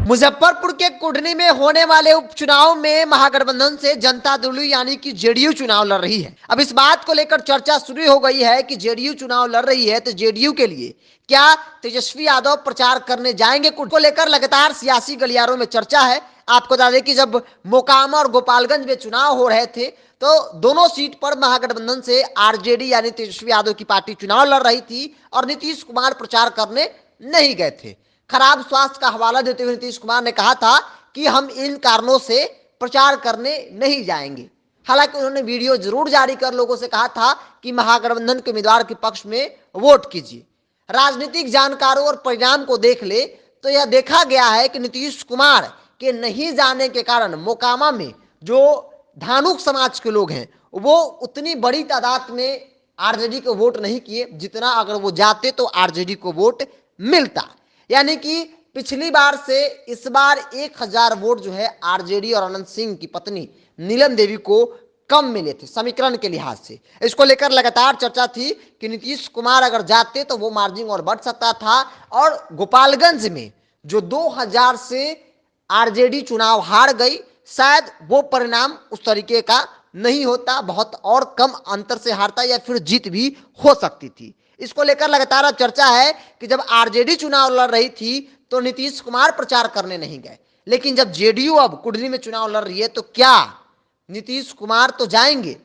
मुजफ्फरपुर के कुढ़नी में होने वाले उपचुनाव में महागठबंधन से जनता दल यानी कि जेडीयू चुनाव लड़ रही है। अब इस बात को लेकर चर्चा शुरू हो गई है कि जेडीयू चुनाव लड़ रही है तो जेडीयू के लिए क्या तेजस्वी यादव प्रचार करने जाएंगे? को लेकर लगातार सियासी गलियारों में चर्चा है। आपको बता दें कि जब मोकामा और गोपालगंज में चुनाव हो रहे थे तो दोनों सीट पर महागठबंधन से आरजेडी यानी तेजस्वी यादव की पार्टी चुनाव लड़ रही थी और नीतीश कुमार प्रचार करने नहीं गए थे। खराब स्वास्थ्य का हवाला देते हुए नीतीश कुमार ने कहा था कि हम इन कारणों से प्रचार करने नहीं जाएंगे। हालांकि उन्होंने वीडियो जरूर जारी कर लोगों से कहा था कि महागठबंधन के उम्मीदवार के पक्ष में वोट कीजिए। राजनीतिक जानकारों और परिणाम को देख ले तो यह देखा गया है कि नीतीश कुमार के नहीं जाने के कारण मोकामा में जो धानुक समाज के लोग हैं वो उतनी बड़ी तादाद में आरजेडी को वोट नहीं किए जितना अगर वो जाते तो आरजेडी को वोट मिलता। यानी कि पिछली बार से इस बार 1000 वोट जो है आरजेडी और अनंत सिंह की पत्नी नीलम देवी को कम मिले थे समीकरण के लिहाज से। इसको लेकर लगातार चर्चा थी कि नीतीश कुमार अगर जाते तो वो मार्जिन और बढ़ सकता था और गोपालगंज में जो 2000 से आरजेडी चुनाव हार गई शायद वो परिणाम उस तरीके का नहीं होता, बहुत और कम अंतर से हारता या फिर जीत भी हो सकती थी। इसको लेकर लगातार चर्चा है कि जब आरजेडी चुनाव लड़ रही थी तो नीतीश कुमार प्रचार करने नहीं गए, लेकिन जब जेडीयू अब कुढ़नी में चुनाव लड़ रही है तो क्या नीतीश कुमार तो जाएंगे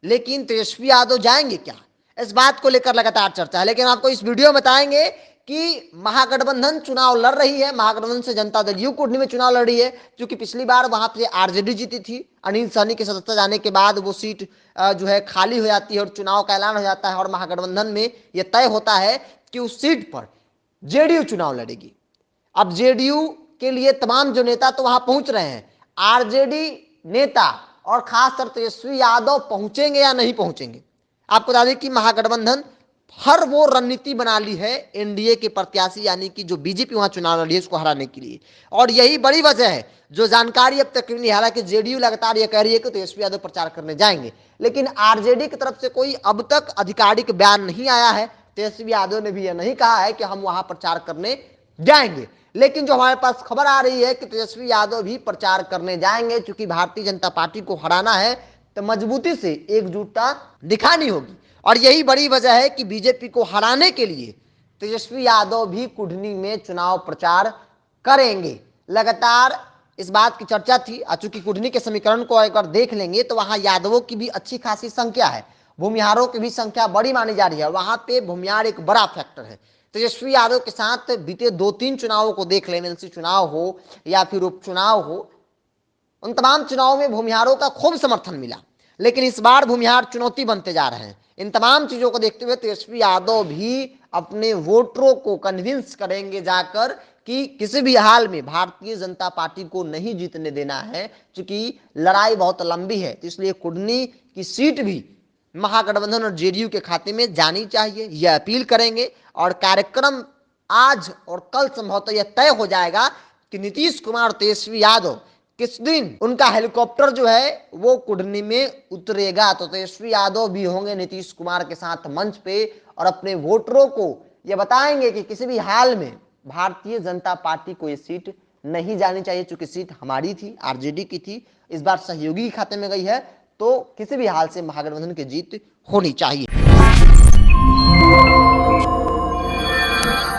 लेकिन तेजस्वी यादव जाएंगे क्या? इस बात को लेकर लगातार चर्चा है। लेकिन आपको इस वीडियो में बताएंगे कि महागठबंधन चुनाव लड़ रही है, महागठबंधन से जनता दल यू कुढ़नी में चुनाव लड़ रही है क्योंकि पिछली बार वहां पे आरजेडी जीती थी। अनिल सहनी के सदस्य जाने के बाद वो सीट जो है खाली हो जाती है और चुनाव का ऐलान हो जाता है और महागठबंधन में यह तय होता है कि उस सीट पर जेडीयू चुनाव लड़ेगी। अब जेडीयू के लिए तमाम जो नेता तो वहां पहुंच रहे हैं, आरजेडी नेता और खासकर तेजस्वी यादव पहुंचेंगे या नहीं पहुंचेंगे? आपको बता दें कि महागठबंधन हर वो रणनीति बना ली है एनडीए के प्रत्याशी यानी कि जो बीजेपी वहां चुनाव लड़ी है उसको हराने के लिए, और यही बड़ी वजह है जो जानकारी अब तक मिली। हालांकि जेडीयू लगातार ये कह रही है कि तेजस्वी यादव प्रचार करने जाएंगे, लेकिन आरजेडी की तरफ से कोई अब तक आधिकारिक बयान नहीं आया है। तेजस्वी यादव ने भी यह नहीं कहा है कि हम वहां प्रचार करने जाएंगे, लेकिन जो हमारे पास खबर आ रही है कि तेजस्वी यादव भी प्रचार करने जाएंगे। क्योंकि भारतीय जनता पार्टी को हराना है तो मजबूती से एकजुटता दिखानी होगी, और यही बड़ी वजह है कि बीजेपी को हराने के लिए तेजस्वी यादव भी कुढ़नी में चुनाव प्रचार करेंगे। लगातार इस बात की चर्चा थी। चूंकि कुढ़नी के समीकरण को अगर देख लेंगे तो वहां यादवों की भी अच्छी खासी संख्या है, भूमिहारों की भी संख्या बड़ी मानी जा रही है, वहां पे भूमिहार एक बड़ा फैक्टर है। तेजस्वी यादव के साथ बीते 2-3 चुनावों को देख लें, एमएलसी चुनाव हो या फिर उपचुनाव हो, उन तमाम चुनावों में भूमिहारों का खूब समर्थन मिला, लेकिन इस बार भूमिहार चुनौती बनते जा रहे हैं। इन तमाम चीजों को देखते हुए तेजस्वी यादव भी अपने वोटरों को कन्विंस करेंगे जाकर कि किसी भी हाल में भारतीय जनता पार्टी को नहीं जीतने देना है। क्योंकि लड़ाई बहुत लंबी है तो इसलिए कुढ़नी की सीट भी महागठबंधन और जेडीयू के खाते में जानी चाहिए, यह अपील करेंगे। और कार्यक्रम आज और कल संभवतः यह तय हो जाएगा कि नीतीश कुमार और तेजस्वी यादव किस दिन उनका हेलीकॉप्टर जो है वो कुढ़नी में उतरेगा। तो तेजस्वी यादव भी होंगे नीतीश कुमार के साथ मंच पे और अपने वोटरों को ये बताएंगे कि किसी भी हाल में भारतीय जनता पार्टी को ये सीट नहीं जानी चाहिए। चूंकि सीट हमारी थी, आरजेडी की थी, इस बार सहयोगी के खाते में गई है, तो किसी भी हाल से महागठबंधन की जीत होनी चाहिए।